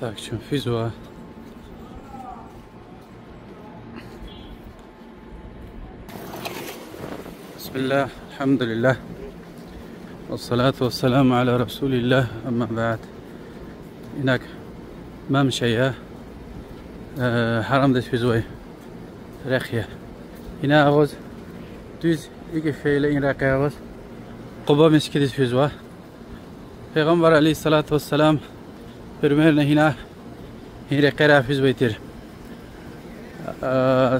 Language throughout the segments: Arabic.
Tak فيزوا بسم الله الحمد لله والصلاة والسلام على رسول الله. أما بعد هناك ما مشيا حرام دش فيزوي رخية هنا أغوز düz iki feyle in rakayağız Quba meskidis fizwa Peygamber aleyhissalatu vesselam firmerine hina hire qira fizwaytir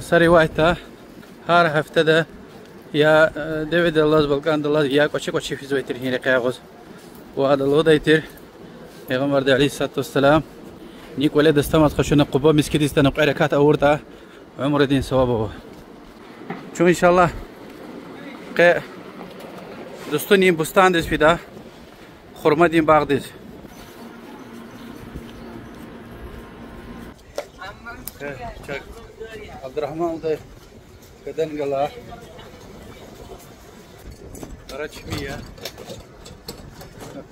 sari waqta har haftada ya David Allah balkan Allah ya koçi fizwaytir hire qiyağız وهذا الوضيتر Peygamber aleyhissalatu vesselam نيك ولد استمت خشنا قبا مسكدس تنقع ركعات أورتا عمر الدين ثوابه شو إن شاء الله دوستو نیم بستان دست فیدا خورما دیم باغ دست عبدالرحمن ده كدن قلا رجمية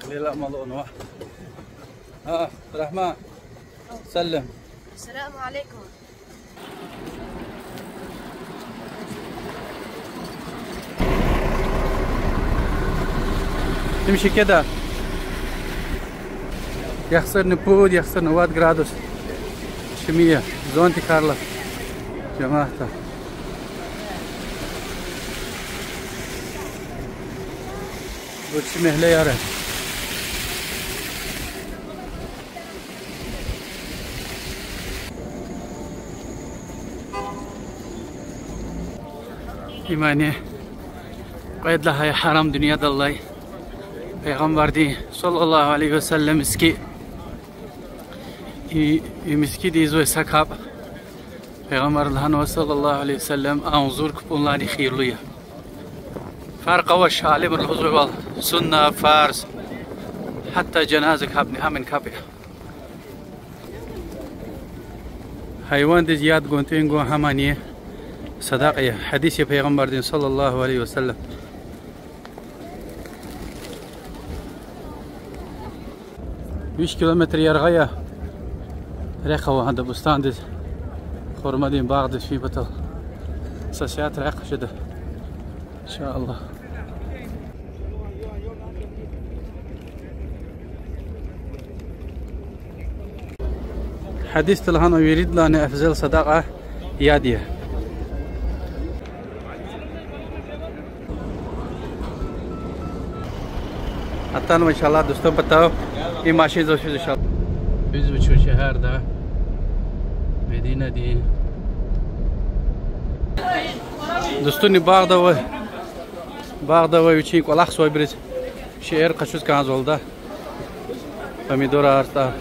قليل أمالونوا عبد الرحمن سلم. السلام عليكم. تمشي كده يخسر نبود يخسر نوات جرادوس شمية زونتي كارلا جماعتها وتشمه لي يا رجل إيماني قيد لها يا حرام دنيا الله Peygamber di sallallahu aleyhi ve sellem miski di zo sakab Peygamber Allah'ın sallallahu aleyhi ve sellem anzur kupunları khirliye farqa ve şalim الحضور wal sunna fars hatta cenazek habni hamen kabe hayvan di ziyad gonten go hamaniye sadaqaya hadisi Peygamber din sallallahu aleyhi ve sellem 5 kilometre yargaya ريخة عند بستان دي خورما دي باغ دي في بطل ساسيات ريخة شده إن شاء الله. حديث لهنا يريد لنا أفضل صداقة يادية حتى ما شاء الله دوستان بتاعو این ماشین زوج شده شد biz bu şehirde Medine değil. Dostum Bağda ve üçüncü kolak soybriz şehir kaçış kanzolda pomidor arta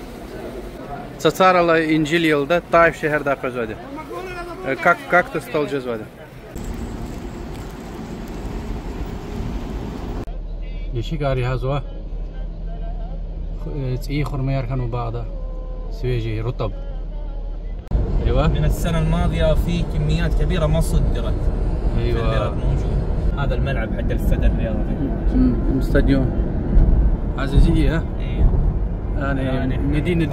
Çaçaralı İncil yılda Taif şehirde kazandı. Как ты стал cezvada? Yeşil gari hazva تسقيه خرما يركنوا بعضه سويجي رطب. ايوه من السنه الماضيه في كميات كبيره ما صدرت. ايوه البلد موجود. هذا الملعب حق الفدى الرياضي. استاديوم عزيزيه ها؟ ايوه يعني مدينه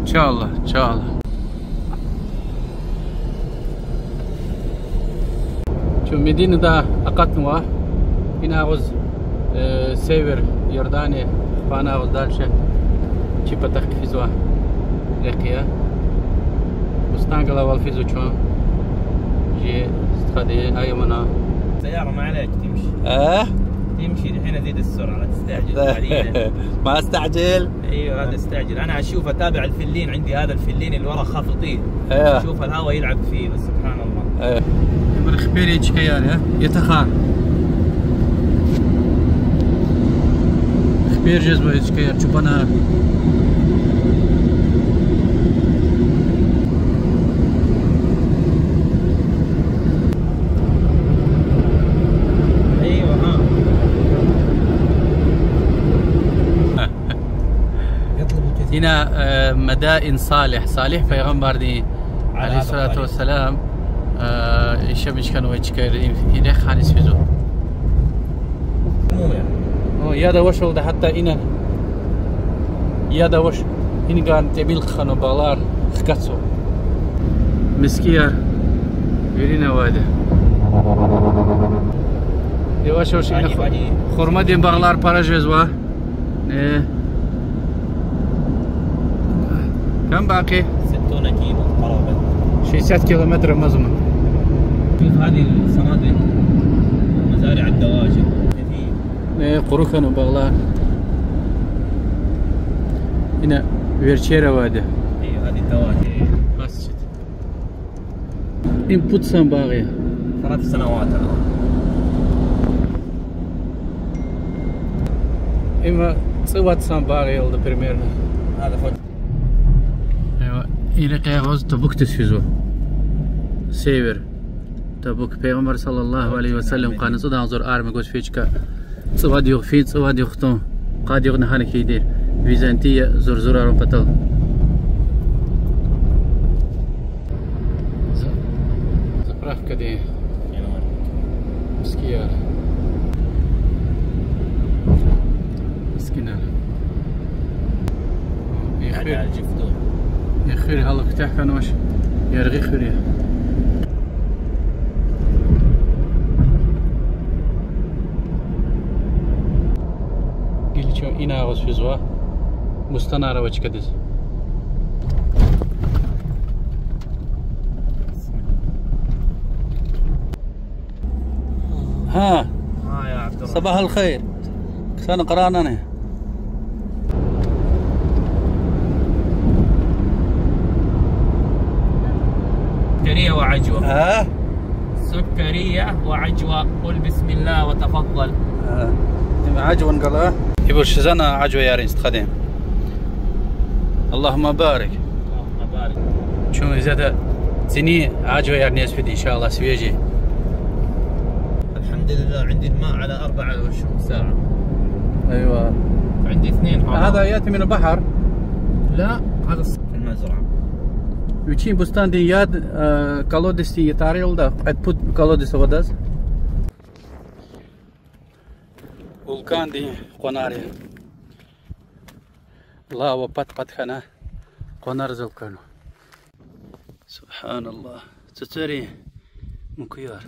ان شاء الله ان شاء الله. شو مدينه ده اقطنوا هنا غز سيفر يرداني فانا ودالشه تشيبا تخفيزوا رقيه مستانقل اول فيزو شو جي استخدي ايمنا سياره ما عليك تمشي تمشي الحين ازيد السرعه لا تستعجل ما استعجل. ايوه لا تستعجل انا اشوف اتابع الفلين عندي هذا الفلين اللي ورا خاف يطير اشوف الهواء يلعب فيه بس سبحان الله من خبيري تشكيار يتخار بيرجز ويسكير شوبانا ايوه هنا مدائن صالح پیغمبر دی عليه الصلاة والسلام ايش مش كانوا يشكر هنا خانس فيزو يا ده وشل ده حتى إنا يا دوش إن كان تبيل خانو بالار خكتسو مسكير يرينا واده يواش وش خرمة دين بالار باراجزوا كم باقي؟ 60 كيلو قرابة 60 كيلومتر مزمن. شوف هذه الصناديق مزارع الدواجن كثير. قروخن وبغلان. هنا فيرتشيرا واده. ايوه هذه الدواجن. بس شت. إنبوت سام باغي. 3 سنوات الآن. إما صوت سام باغي يلا بريمير. هذا فوق. ايوه إلى قياغوز تبوك تسفيزو سيفر تبوك بيغمبر صلى الله عليه وسلم قال نصدق انظر ارمي قوس فيشكا صواد يغفين صواد يختون قاد يغنى هانك يدير فيزانتية زرزورة رمبتل زبراف كدي مسكيار مسكينار يعني على الجفتون يا خيري هلا فتح كان واش يرغي خيري قلت شو إنا غوز في زوا مستنارة وش كدز ها يا عبد الرحمن صباح الخير كسان قرانا أنا سكرية وعجوة. ها سكرية وعجوة قل بسم الله وتفضل. عجوة نقلا يبغى شزنا عجوة يا ريس تخدم اللهم بارك اللهم بارك. شو زاد زني عجوة يا ريس بدي إن شاء الله سويجي. الحمد لله عندي الماء على 24 ساعة. أيوة عندي 2 هذا يأتي من البحر. لا هذا في المزرعة. Üçün bustan din yad kalodesti yetaril da atput kalodesti vodas. Vulkan din qonari. Lava pat khana qonar zalkano. Subhanallah. Tsari mukuyar.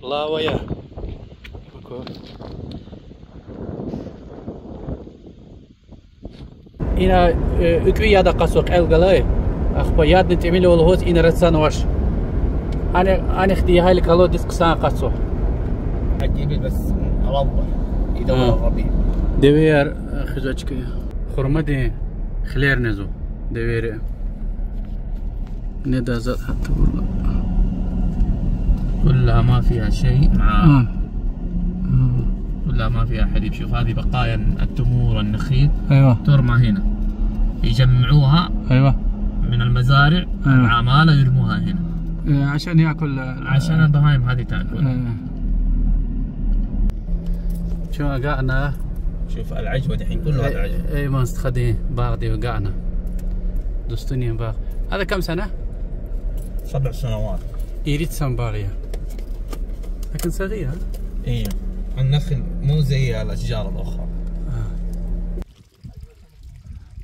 الله وياه إنا أكوي يادا قصوق القلاي أخبا ياد نتعمل والهوت إنا رتسان واش أنا اختي هاي الكالو ديسك سان قصوق عجيب بس أوضح إذا هو الربيع دوير خزوجك خرمدي خلير نزو دوير ندا زاد حتى والله كلها ما فيها شيء مع كلها ما فيها حليب. شوف هذه بقايا التمور والنخيل. ايوه ترمى هنا يجمعوها. ايوه من المزارع. أيوة. العمالة يرموها هنا عشان ياكل عشان البهايم هذه تاكل. شو قعنا شوف العجوة الحين كلها العجوة. اي ما استخدي باغدي وقعنا دوستوني باغ. هذا كم سنة؟ 7 سنوات. يريد سنباريا لكن صغير. ايوه النخل مو زي الاشجار الاخرى.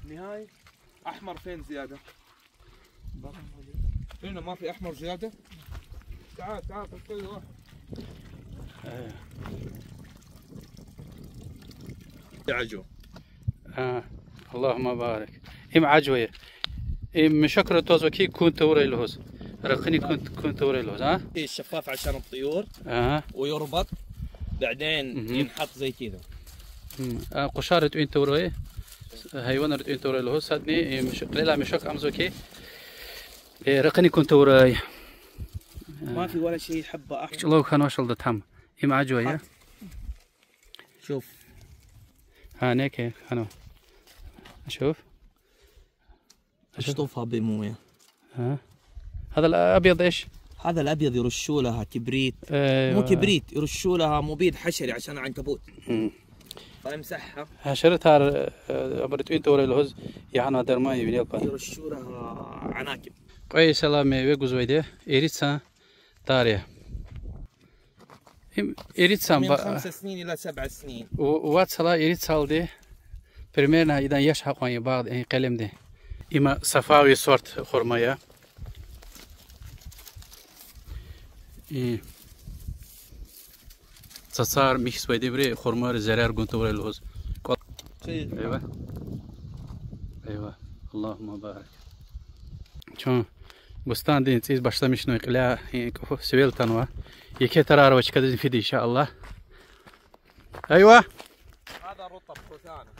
نهاية احمر فين زيادة؟ هنا ما في احمر زيادة؟ تعال طيب واحد. عجوة. اللهم بارك. ام عجوة ام شكر توزو كي كنت وري الهوز رقني كنت وري الهوز. ها ايه الشفاف عشان الطيور. ويربط بعدين ينحط زي كذا. قشارة وين توري هيوانا وين توري الهوز صدني مش قليلا مشك امزو كي رقني كنت وري ما في ولا شيء حبة احمر. لو كان وصل دتهم ام عجوة يا شوف هانيك هنا شوف اشطفها بمويه. ها هذا الابيض ايش؟ هذا الابيض يرشوا لها كبريت. مو كبريت، يرشوا لها مبيد حشري عشان عنكبوت. فامسحها. حشرتها امرت انت ولا الهز يعني درما يبيل با. يرشوا لها عناكب. قوي سلام وجوزويده إيريتسا تاريا. إيريتسا من 5 سنين الى 7 سنين. واتسلا إيريتسال دي بريميرنا اذا يشحق عن بعض قلم دي. إما صفاوي صورت خرمايا. صار ميكس ويدبري خرمار زرار قنتور الهوز. ايوه ايوه اللهم بارك. شو بستان دي نسيز başlamış نو قلا كفو سويل تنوا يكي ترار وش كذا في دي ان شاء الله. ايوه هذا رطب روثانا.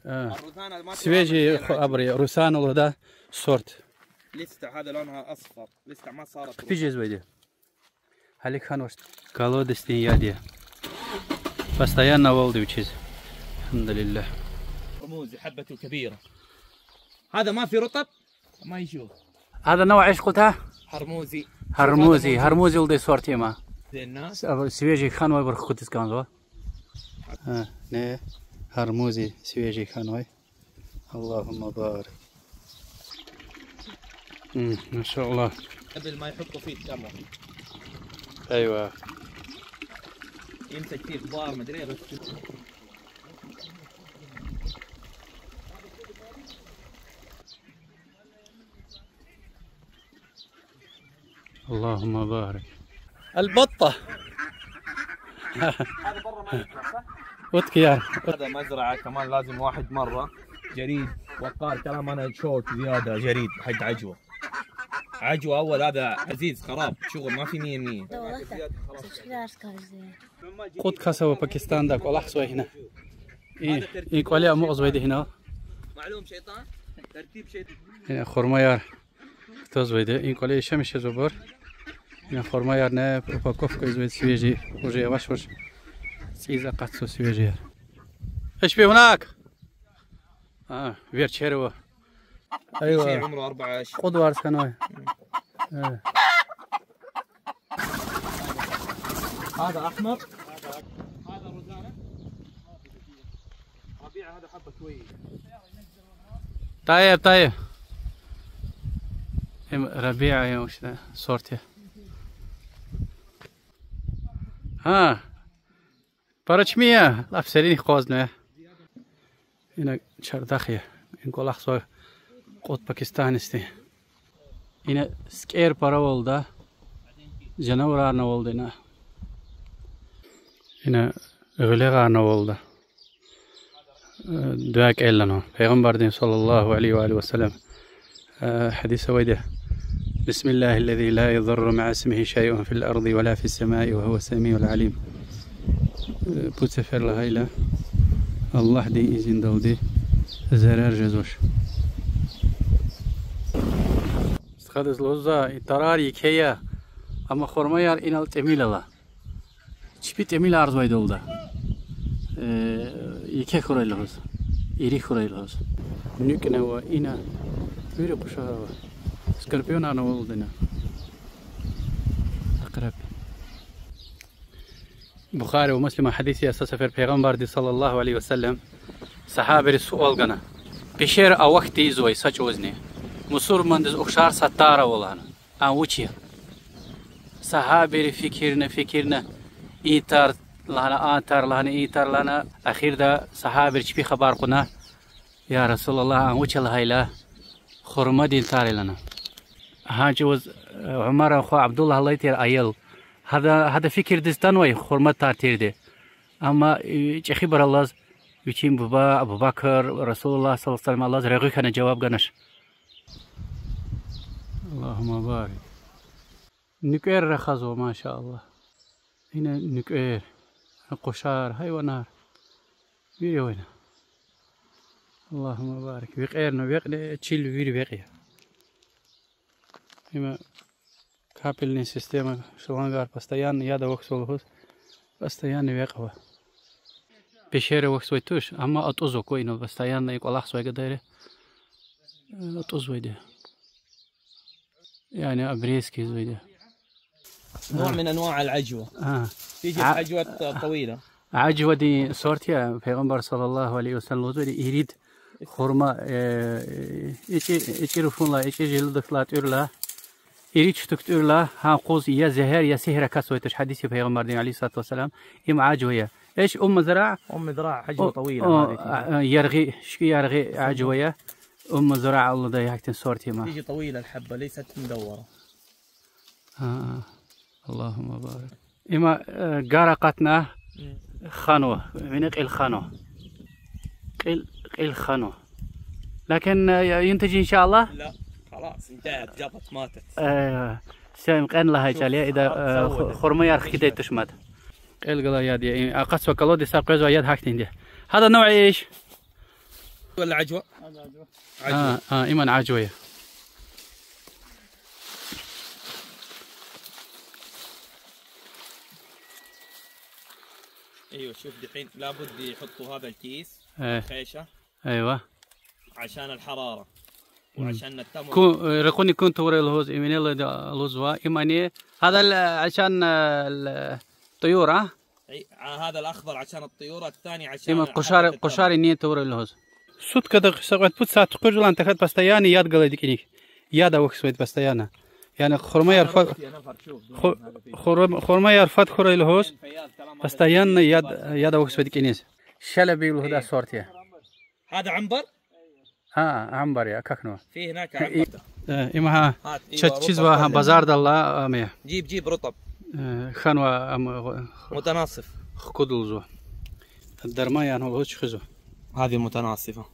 الروثانا ما سويجي ابري روثانا ولا صورت لسه هذا لونها اصفر لسه ما صارت. في جزء ويدي هلك خان وش قالوا دستين ياديه постоянно волды учись الحمد لله. رموزي حبته كبيره. هذا ما في رطب ما يشوف. هذا نوع ايش قلتها؟ هرموزي. هرموزي ولدي صورتي ما زي الناس. سويجي خان وي برخ كنت كانوا نه هرموزي سويجي خان وي اللهم بارك. ما شاء الله. قبل ما يحطوا فيه التمر. ايوه يمسك فيه خضار مدري بس. اللهم بارك. البطة هذا برا ما يطلع صح؟ وتكيار. هذا مزرعة كمان لازم واحد مرة جريد وقار كلام انا شوت زيادة جريد حق عجوة. عجوة اول هذا عزيز خراب شغل ما في 100. قد كسبوا باكستان داك والله حسوي هنا. إيه قولي مغز ويدي هنا. معلوم شيطان ترتيب شيطان. هنا خرمايار توز ويدي إيه قولي شمس زبور. هنا خرمايار نه باكوف كويس ويد سويجي وجي وش سيزا قصو سويجي. إيش في هناك؟ فيرتشيرو. ايوه شيء عمره 4 أشهر. قدوار سنوي. هذا احمر. هذا روزانا. ربيع هذا حبه كويس. طيب ربيع يا وش صورتي. ها برچمية لافسرين خوزنه هنا شردخية نقول أخصو قد باكستان استي هنا سكير برا ولدا جنورارنا ولدنا هنا غلغارنا ولدا دواك إلنا پیغمبر دين صلى الله عليه وآله وسلم حديث ويده بسم الله الذي لا يضر مع اسمه شيء في الأرض ولا في السماء وهو السميع العليم. بوتسفر لهايلا الله دي إذن دودي زرار جزوش استخدس لوزا تراري كيا أما خرميار إنال تميل الله چبي تميل عرض ويد ولدا يكي خوري لوز إيري خوري لوز نيكنا وإنا ويري بشارة سكربيون أنا ولدنا أقرب. بخاري ومسلم حديثي أساسا پیغمبر صلى الله عليه وسلم صحابة السؤال قنا بشير أو وقتي زوي ساچ وزني مسور مندز أخشار ستارة ولانا أن وچيا صحابة فكرنا إيتار لنا آتار لنا إيتار لنا أخير دا صحابة چبي خبر قنا يا رسول الله أن وچا لهايلا خرما دين تاري لنا هاجوز عمر أخو عبد الله الله يتير أيل هذا فكر دستان وي خرمت تارتير دي اما چه خبر الله وچين بابا ابو بكر رسول الله صلى الله عليه وسلم الله رغي كان جواب غنش. اللهم بارك. نكير رخصوا ما شاء الله هنا نكير قشار هاي ونار ويري وين اللهم بارك بخيرنا بيق تشيل ويري بقيه هما капельный система шлангар постоянно яда воксол постоянно векова пещера воксой туш ама от узо койно постоянно и колах свой гадаре طز ويده يعني أبريسكي زويده نوع من انواع العجوه. تيجي عجوه طويله. عجوه دي صورتها پیغمبر صلى الله عليه وسلم زويده يريد خرما içi rufunla içi jildıkla türla iri çıtıktırla ha qoz ya zehir ya sihre kasويتش حديث پیغمبر عليه الصلاه والسلام ام عجويه ايش ذراع عجوه طويله هذه يرغي عجويه ذراع الله ده يحكي صورتي ما تيجي طويله الحبه ليست مدوره. اللهم بارك. اما قرقتنا خانوه من الخانوه الخانوه لكن ينتج ان شاء الله. لا خلاص انتهت جابت ماتت. سام قن لها جاليه اذا خرميار خدي تشمت القلا يدي اقص وكلودي ساقز ويد حاجتين. هذا نوع ايش ولا عجوه؟ عجوه. ايمن عجويه. ايوه شوف دحين لابد يحطوا هذا الكيس خيشه. ايوه عشان الحراره وعشان التمر. رقوني كنت ورا الهوز ايمانيل الهوزوا ايماني هذا عشان الطيور. هذا الاخضر عشان الطيور، الثاني عشان قشار نيت ورا الهوز سوت كده سقط بوت ساعه تقول انت خد بستياني ياد قال ديك ياد وكسويت بستيانا يعني خرما يرفض خرما يرفض خرا الهوز بستيان ياد وكسويت كنيس شلبي الهدا صورتي. هذا عنبر. عنبر يا كخنو في هناك عنبر. إما تشيزوا بازار الله أمي. جيب رطب. خانوا متناصف. خدلزو. الدرما يعني هو خزو. هذه متناصفة.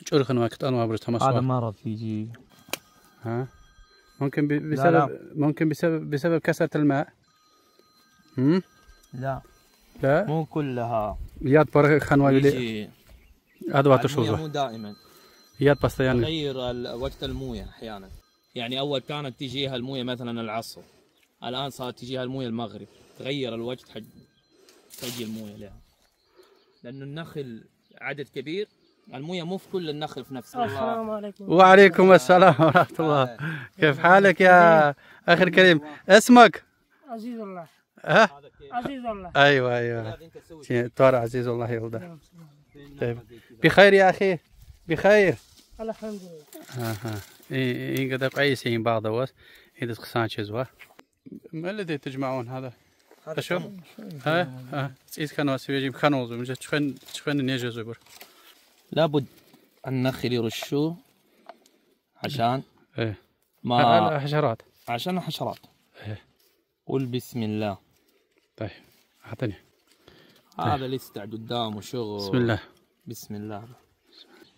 شو خنوا وقت أنا بريت همسوا. هذا مرض يجي. ممكن بسبب كثرة الماء. لا مو كلها. ياد برا خانوا يلي. هذا وقت شو مو دائما. ياد بس يعني. تغير وقت المويه احيانا. يعني اول كانت تجيها المويه مثلا العصر، الان صارت تجيها المويه المغرب، تغير الوقت حق تجي المويه لها. لانه النخل عدد كبير، المويه مو في كل النخل في نفس الوقت. السلام عليكم. وعليكم السلام ورحمة الله. كيف حالك يا اخي الكريم؟ اسمك؟ عزيز الله. عزيز الله. ايوه ترى عزيز الله يولده. طيب بخير يا اخي؟ بخير الحمد لله. إيه قد قيسين بعض وس إذا قصان شزوا. ما الذي تجمعون هذا؟ شو؟ إيش كانوا سويجيم خانوز مش تشخن نيجي زبر. لابد النخل يرشوه عشان ما حشرات. عشان الحشرات. قل بسم الله. طيب أعطني. هذا لسه قدامه شغل. بسم الله. بسم الله.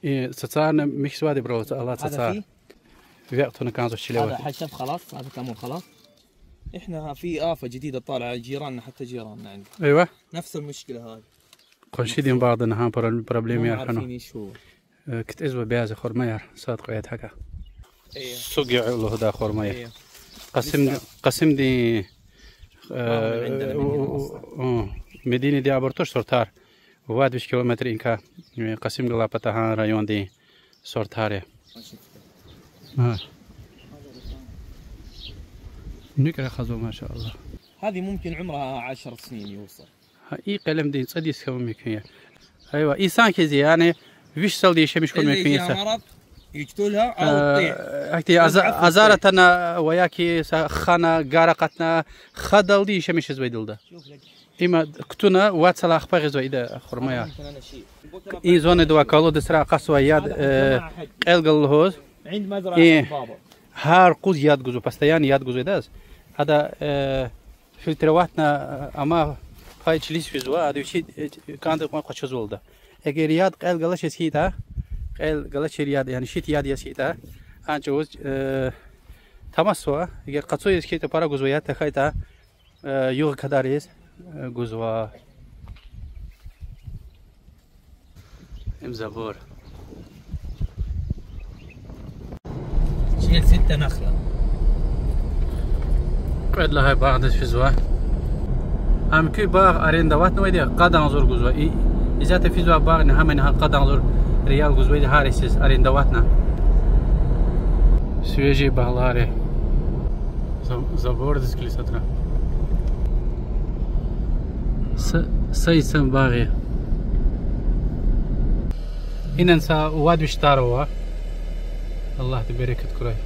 إيه ستارنا مش سوادي برو الله تسار. في وقتنا كانوا الشلوات. هذا حشف خلاص، هذا كمل خلاص. احنا في آفة جديدة طالعة جيراننا، حتى جيراننا عندنا. ايوه. نفس المشكلة هذه. قنشيدين بعضنا ها بروبليم يا خنو. عارفين ايش هو. كنت ازوا بياز خرمير صادق يد حكا. ايه. سوق يعلو هدا خرمير. ايه. قسم دي مدينة دي عبرتوش سورتار. واد 20 كيلومتر إنكا قسم الله بتاعها رايون دي سورتاري. نقرأ خزو ما شاء الله. هذه ممكن عمرها 10 سنين يوصل. إيه قلم دي صديس كم ممكن. أيوة إنسان كذي يعني وش صل دي شيء مش كل ممكن يصير. مرض يقتلها أو تطيح. أكتي أزارتنا وياكي خانة قارقتنا خدل دي شيء مش زويدل ده. إما كتونا واتسلا أخبار زوي إذا خرمايا. إيه زون دوا كالو دسرا قصوا ياد إلقى الهوز. عند مزرعة بابا. هار قوز ياد جزو بستيان ياد جزو داز. هذا فلترواتنا أما فايش ليش في زوا هذا شيء كان ما قش زول ده. أجر ياد قال قلش يسيتها قال قلش ياد يعني شيء ياد يسيتها. أنا جوز تمسوا أجر قصوا يسكيت بارا جزويات تخيتها يوغ كداريس. جزوا امزابور شيل 6 نخلة. قد لها بعض في زوا ام كي باغ ارين دوات نويدي قد انظر جزوا اذا في زوا باغ نها منها قد انظر ريال غزويد هاريسيز أريندواتنا سويجي بهلاري زبوردس كليساتنا سيسم باغي هنا نسا واد وشتاروا الله تبارك تكراي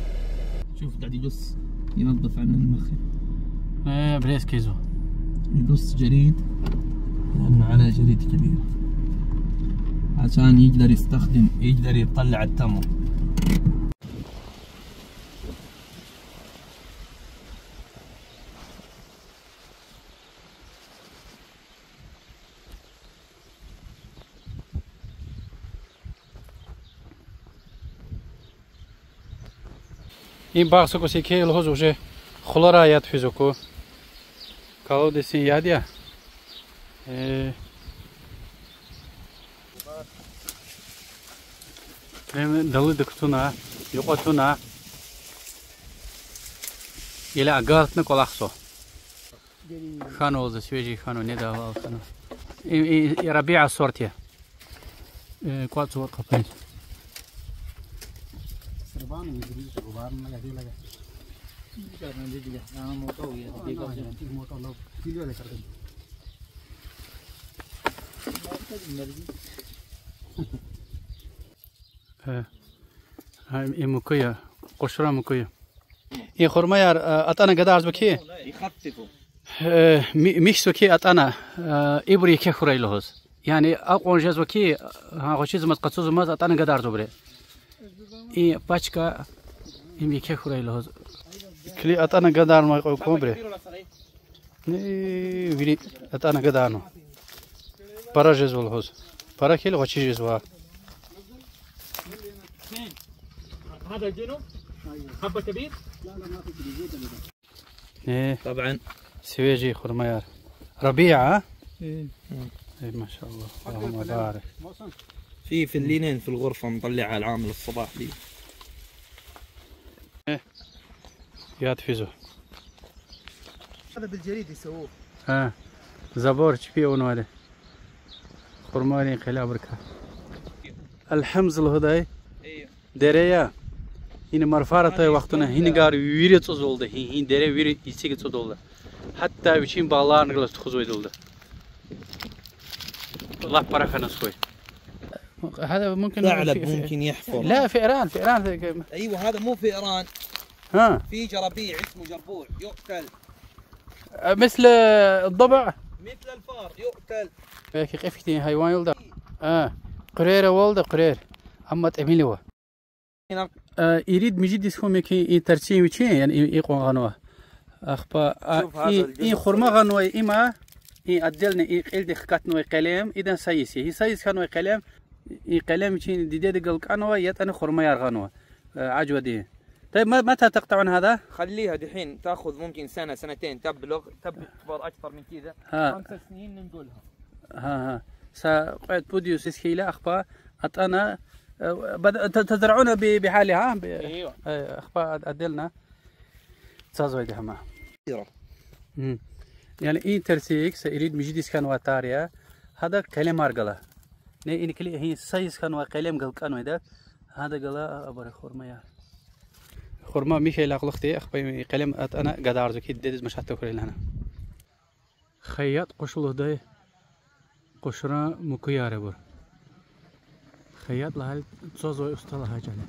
شوف قاعد يقص ينظف عنه المخي. بريس كيزو يقص جريد لأنه عليه جريد كبير عشان يقدر يطلع التمر. این باغ سکو سیکی لحظه وجه خلارا یاد فیزوکو کالو دسین یادیا dalı dıktuna yokotuna ile agartны kolakso خانو oldu свежий خانو не давал خانو и ربيع сорте كواتسو قبل سربان يجري غبار ما يدي لگا करने दीजिए ना मोटा हो गया ठीक मोटा लोग फील वाले कर देंगे هاي مكوية قشرة مكوية إيه خرما يار أتانا قدارز بكي يخففوا ميكس بكي أتانا إبري كي خوري لهوز يعني أقوى جاز بكي ها شيء زمت قصوز ماز أتانا قدارز بري إيه باشكا إمي كي خوري لهوز كلي أتانا قدار ما يقوم بري إيه فيري أتانا قدارنو برا جاز والهوز برا كيل وشي جاز هذا الجنوب حبة كبير؟ لا ما في كبير ايه طبعا سويجي خرميار ربيع ايه ما شاء الله اللهم بارك في اللينين في الغرفة مطلعها العامل الصباح فيه ايه يا تفيزو هذا بالجريد يسووه زبور فيه ونوالي خرماني خلا بركة الحمز الهداي دريا این مرفارت وقتونه هنگار ویریت زولده هین دره ویری یسیگت زولده حتی وچین بالار نگلست خزوي زولده الله بركة نسوي هذا ممكن ثعلب ممكن يحفر لا فئران ايوه هذا مو فئران ها في جرابيع اسمه جربوع يؤكل مثل الضبع مثل الفار يؤكل كيف حيوان يولد قرير ولد قرير اما تأميله يريد مجد يسمى كي ترتيب وشين يعني يقوم غنوه أخبا إيه خرما غنوه إما إيه أدلنا إيه قلد خكتنا قلم إذا سايسي هي سايس كانوا قلم إيه قلم وشين ديدة قل كانوا يتأنا خرما يرغنوه عجوة دي طيب متى تقطعون هذا؟ خليها دحين تاخذ ممكن سنة سنتين تبلغ تكبر أكثر من كذا 5 سنين ننقلها ها سقعد بوديوس إسكيلا أخبا أتأنا تزرعون بحالها ايوه اخبار ادلنا تزويد هما يعني اي ترسيك سيريد مجديس كان واتاريا هذا كلام ارغلا ني ان كلي هي سايس كان وكلام قال كانوا هذا هذا قال ابر خرما يا خرما ميخيل اخلختي اخبي كلام انا قدار زكي ديد مش حتى كوري هنا خياط قشلو ده قشرا مكياره بر خياط لها تصوز أستاذها جاني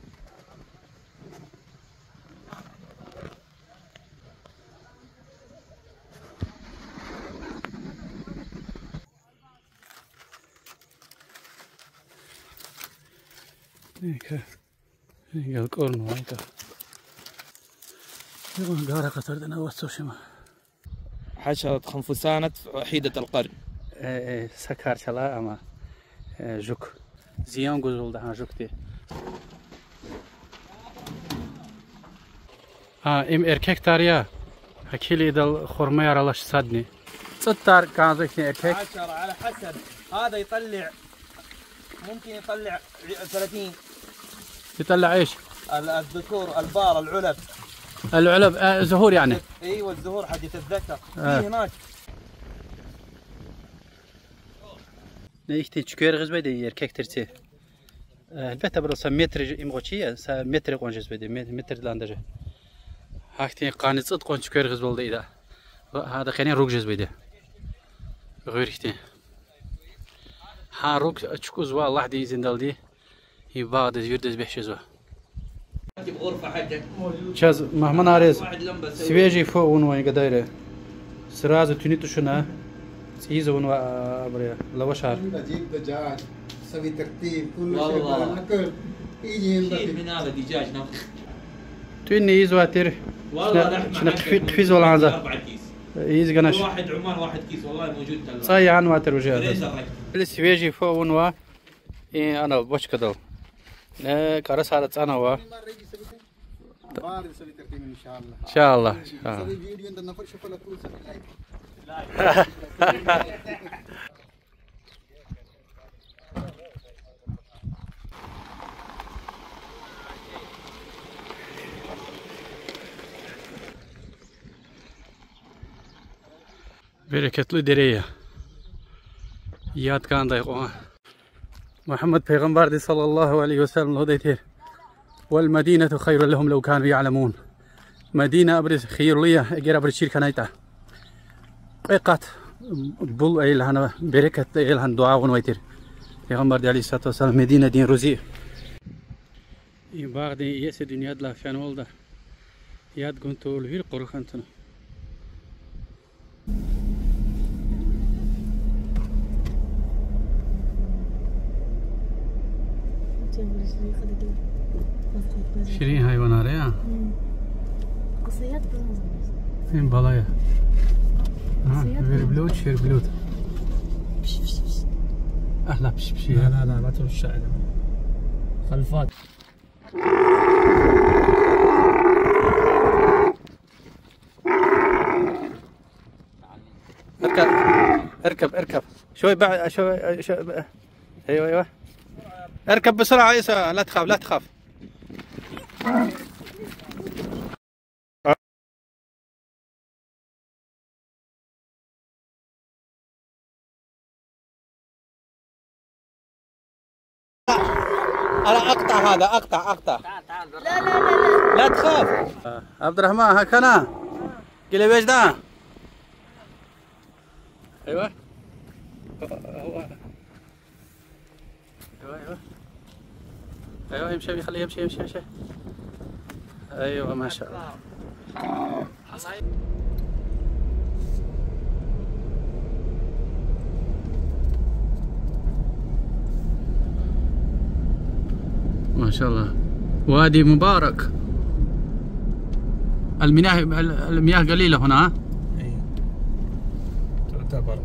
هيك القرن هيك يقول قارة قصر دنا وصوشما حشرة خنفسانة وحيدة القرن سكر شلا أما جوك زيان گذول ده جوكتي ام erkek تاريا حكيلي دل خرمه يرلاش صدني ستار كان زي erkek 10 على حسب هذا يطلع ممكن يطلع 30 يطلع ايش؟ الذكور البار العلب زهور يعني ايوه الزهور حقت الذكر في هناك ne işte çıkıyor kız beyde erkek tersi البته برو متر امغوچي متر قونجز بده متر لاندجه هاكتي قانصت قونچ كيرغز بولدو ايدا هذا خلينا روجز بده غيرختي ها روك تشكوز والله دي زندالدي يبعد يردز بحشزو بغرفة حقك شاز مهما نارز سويجي فوق ونوين قدايره سراز تونيتو شنا تيزو ونو ابريا لو شهر جيب دجاج سوي ترتيب كل شيء والله. بالأكل يجي شيء ينضف من هذا دجاج نفخ تويني يزواتر والله لحمة شنا حقك قفيز ولا عنزه 4 كيس يز قناش واحد عمان واحد كيس والله موجود تلا صاي عن واتر وجه فريزر رك. السويجي فوق ونوا انا بوش كدل كارس هذا انا وا بار سوي ترتيب إن شاء الله ان شاء الله سوي فيديو عند النفر شوف لك كل سنة لايك Bereketli dereye. Yad kanday qoğan. Muhammed Peygamber sallallahu aleyhi ve sellem odaytir. Wal medinatu khayrun lahum law kanu ya'lamun. Medine abriz khayruliya eğer abriz şirkanayta. Eqat bul eylhana bereket eylhan dua gonwaytir. Peygamber aleyhissalatu vesselam Medine din ruzi. Bagdi yese dünyada fan oldu. Yad guntul hir qorxantına. شيرين hayvanlar ya. Hem balaya. Ha, verblot, şerblot. أهلا بشي لا لا ترش على خلفات اركب شوي بعد شوي ايوه اركب بسرعة عيسى لا تخاف أنا أقطع هذا أقطع لا تخاف عبد الرحمن هكذا قلي بيش ده أيوة يمشي خليه يمشي أيوة ما شاء الله ما شاء الله وادي مبارك المياه قليلة هنا تعتبر